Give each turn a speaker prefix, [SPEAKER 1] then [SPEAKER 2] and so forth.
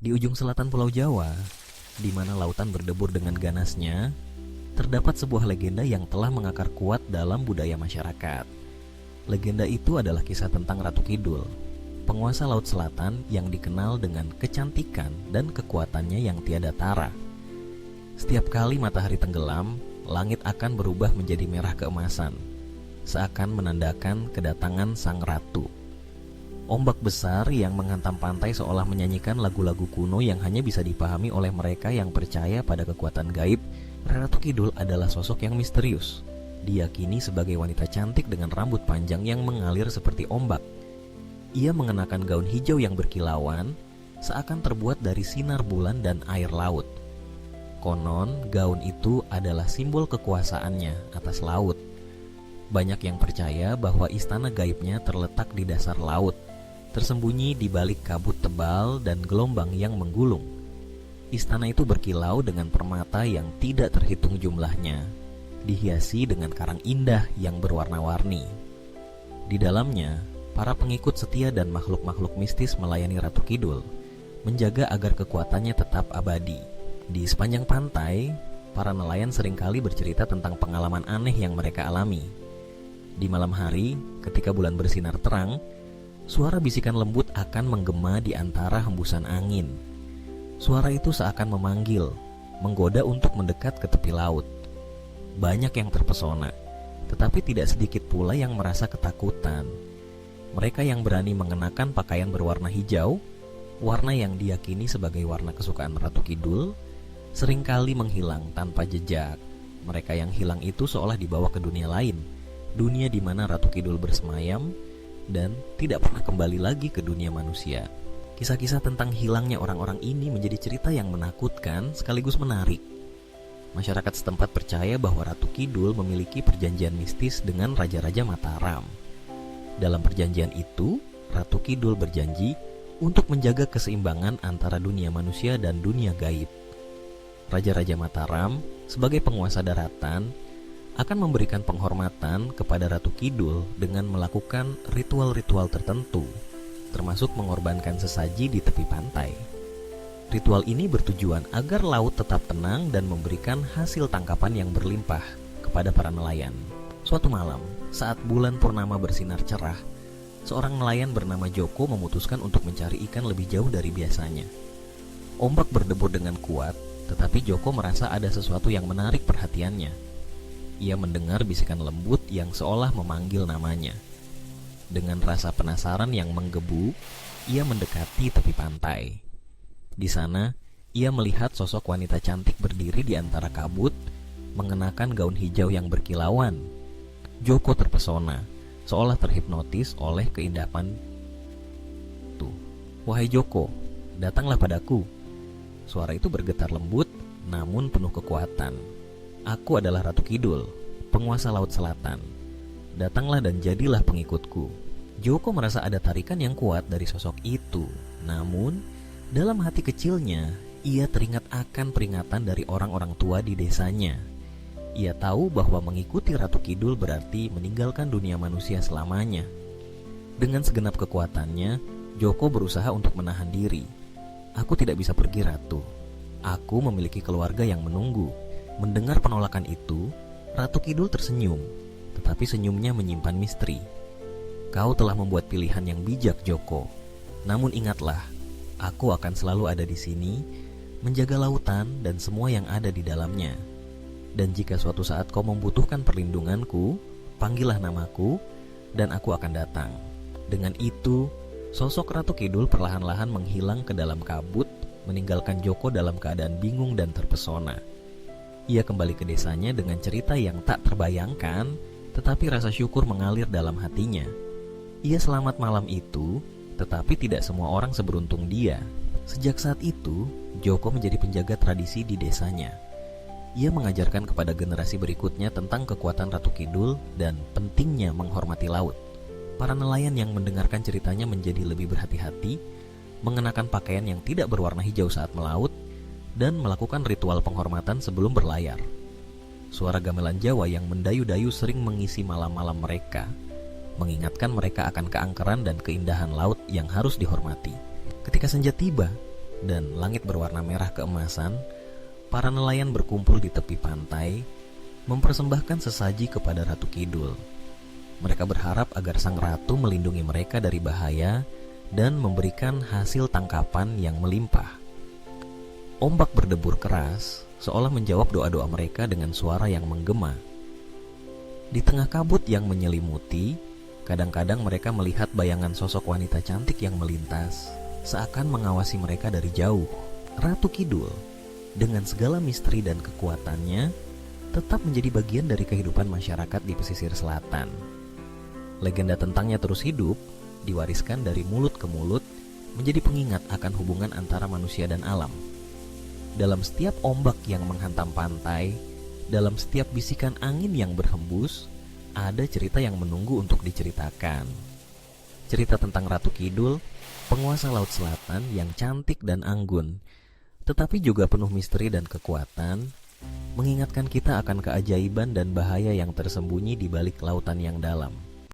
[SPEAKER 1] Di ujung selatan Pulau Jawa, di mana lautan berdebur dengan ganasnya, terdapat sebuah legenda yang telah mengakar kuat dalam budaya masyarakat. Legenda itu adalah kisah tentang Ratu Kidul, penguasa Laut Selatan yang dikenal dengan kecantikan dan kekuatannya yang tiada tara. Setiap kali matahari tenggelam, langit akan berubah menjadi merah keemasan, seakan menandakan kedatangan sang ratu. Ombak besar yang menghantam pantai seolah menyanyikan lagu-lagu kuno yang hanya bisa dipahami oleh mereka yang percaya pada kekuatan gaib. Ratu Kidul adalah sosok yang misterius, diyakini sebagai wanita cantik dengan rambut panjang yang mengalir seperti ombak. Ia mengenakan gaun hijau yang berkilauan, seakan terbuat dari sinar bulan dan air laut. Konon, gaun itu adalah simbol kekuasaannya atas laut. Banyak yang percaya bahwa istana gaibnya terletak di dasar laut, tersembunyi di balik kabut tebal dan gelombang yang menggulung. Istana itu berkilau dengan permata yang tidak terhitung jumlahnya, dihiasi dengan karang indah yang berwarna-warni. Di dalamnya, para pengikut setia dan makhluk-makhluk mistis melayani Ratu Kidul, menjaga agar kekuatannya tetap abadi. Di sepanjang pantai, para nelayan seringkali bercerita tentang pengalaman aneh yang mereka alami. Di malam hari, ketika bulan bersinar terang, suara bisikan lembut akan menggema di antara hembusan angin. Suara itu seakan memanggil, menggoda untuk mendekat ke tepi laut. Banyak yang terpesona, tetapi tidak sedikit pula yang merasa ketakutan. Mereka yang berani mengenakan pakaian berwarna hijau, warna yang diyakini sebagai warna kesukaan Ratu Kidul, seringkali menghilang tanpa jejak. Mereka yang hilang itu seolah dibawa ke dunia lain, dunia di mana Ratu Kidul bersemayam dan tidak pernah kembali lagi ke dunia manusia. Kisah-kisah tentang hilangnya orang-orang ini menjadi cerita yang menakutkan sekaligus menarik. Masyarakat setempat percaya bahwa Ratu Kidul memiliki perjanjian mistis dengan Raja-Raja Mataram. Dalam perjanjian itu, Ratu Kidul berjanji untuk menjaga keseimbangan antara dunia manusia dan dunia gaib. Raja-Raja Mataram sebagai penguasa daratan akan memberikan penghormatan kepada Ratu Kidul dengan melakukan ritual-ritual tertentu, termasuk mengorbankan sesaji di tepi pantai. Ritual ini bertujuan agar laut tetap tenang dan memberikan hasil tangkapan yang berlimpah kepada para nelayan. Suatu malam, saat bulan purnama bersinar cerah, seorang nelayan bernama Joko memutuskan untuk mencari ikan lebih jauh dari biasanya. Ombak berdebur dengan kuat, tetapi Joko merasa ada sesuatu yang menarik perhatiannya. Ia mendengar bisikan lembut yang seolah memanggil namanya. Dengan rasa penasaran yang menggebu, ia mendekati tepi pantai. Di sana, ia melihat sosok wanita cantik berdiri di antara kabut, mengenakan gaun hijau yang berkilauan. Joko terpesona, seolah terhipnotis oleh keindahan itu. "Wahai Joko, datanglah padaku." Suara itu bergetar lembut, namun penuh kekuatan. "Aku adalah Ratu Kidul, penguasa Laut Selatan. Datanglah dan jadilah pengikutku." Joko merasa ada tarikan yang kuat dari sosok itu. Namun, dalam hati kecilnya, ia teringat akan peringatan dari orang-orang tua di desanya. Ia tahu bahwa mengikuti Ratu Kidul berarti meninggalkan dunia manusia selamanya. Dengan segenap kekuatannya, Joko berusaha untuk menahan diri. "Aku tidak bisa pergi, Ratu. Aku memiliki keluarga yang menunggu." Mendengar penolakan itu, Ratu Kidul tersenyum, tetapi senyumnya menyimpan misteri. "Kau telah membuat pilihan yang bijak, Joko. Namun ingatlah, aku akan selalu ada di sini, menjaga lautan dan semua yang ada di dalamnya. Dan jika suatu saat kau membutuhkan perlindunganku, panggillah namaku, dan aku akan datang." Dengan itu, sosok Ratu Kidul perlahan-lahan menghilang ke dalam kabut, meninggalkan Joko dalam keadaan bingung dan terpesona. Ia kembali ke desanya dengan cerita yang tak terbayangkan, tetapi rasa syukur mengalir dalam hatinya. Ia selamat malam itu, tetapi tidak semua orang seberuntung dia. Sejak saat itu, Joko menjadi penjaga tradisi di desanya. Ia mengajarkan kepada generasi berikutnya tentang kekuatan Ratu Kidul dan pentingnya menghormati laut. Para nelayan yang mendengarkan ceritanya menjadi lebih berhati-hati, mengenakan pakaian yang tidak berwarna hijau saat melaut, dan melakukan ritual penghormatan sebelum berlayar. Suara gamelan Jawa yang mendayu-dayu sering mengisi malam-malam mereka, mengingatkan mereka akan keangkeran dan keindahan laut yang harus dihormati. Ketika senja tiba, dan langit berwarna merah keemasan, para nelayan berkumpul di tepi pantai, mempersembahkan sesaji kepada Ratu Kidul. Mereka berharap agar sang ratu melindungi mereka dari bahaya dan memberikan hasil tangkapan yang melimpah. Ombak berdebur keras, seolah menjawab doa-doa mereka dengan suara yang menggema. Di tengah kabut yang menyelimuti, kadang-kadang mereka melihat bayangan sosok wanita cantik yang melintas, seakan mengawasi mereka dari jauh. Ratu Kidul, dengan segala misteri dan kekuatannya, tetap menjadi bagian dari kehidupan masyarakat di pesisir selatan. Legenda tentangnya terus hidup, diwariskan dari mulut ke mulut, menjadi pengingat akan hubungan antara manusia dan alam. Dalam setiap ombak yang menghantam pantai, dalam setiap bisikan angin yang berhembus, ada cerita yang menunggu untuk diceritakan. Cerita tentang Ratu Kidul, penguasa Laut Selatan yang cantik dan anggun, tetapi juga penuh misteri dan kekuatan, mengingatkan kita akan keajaiban dan bahaya yang tersembunyi di balik lautan yang dalam.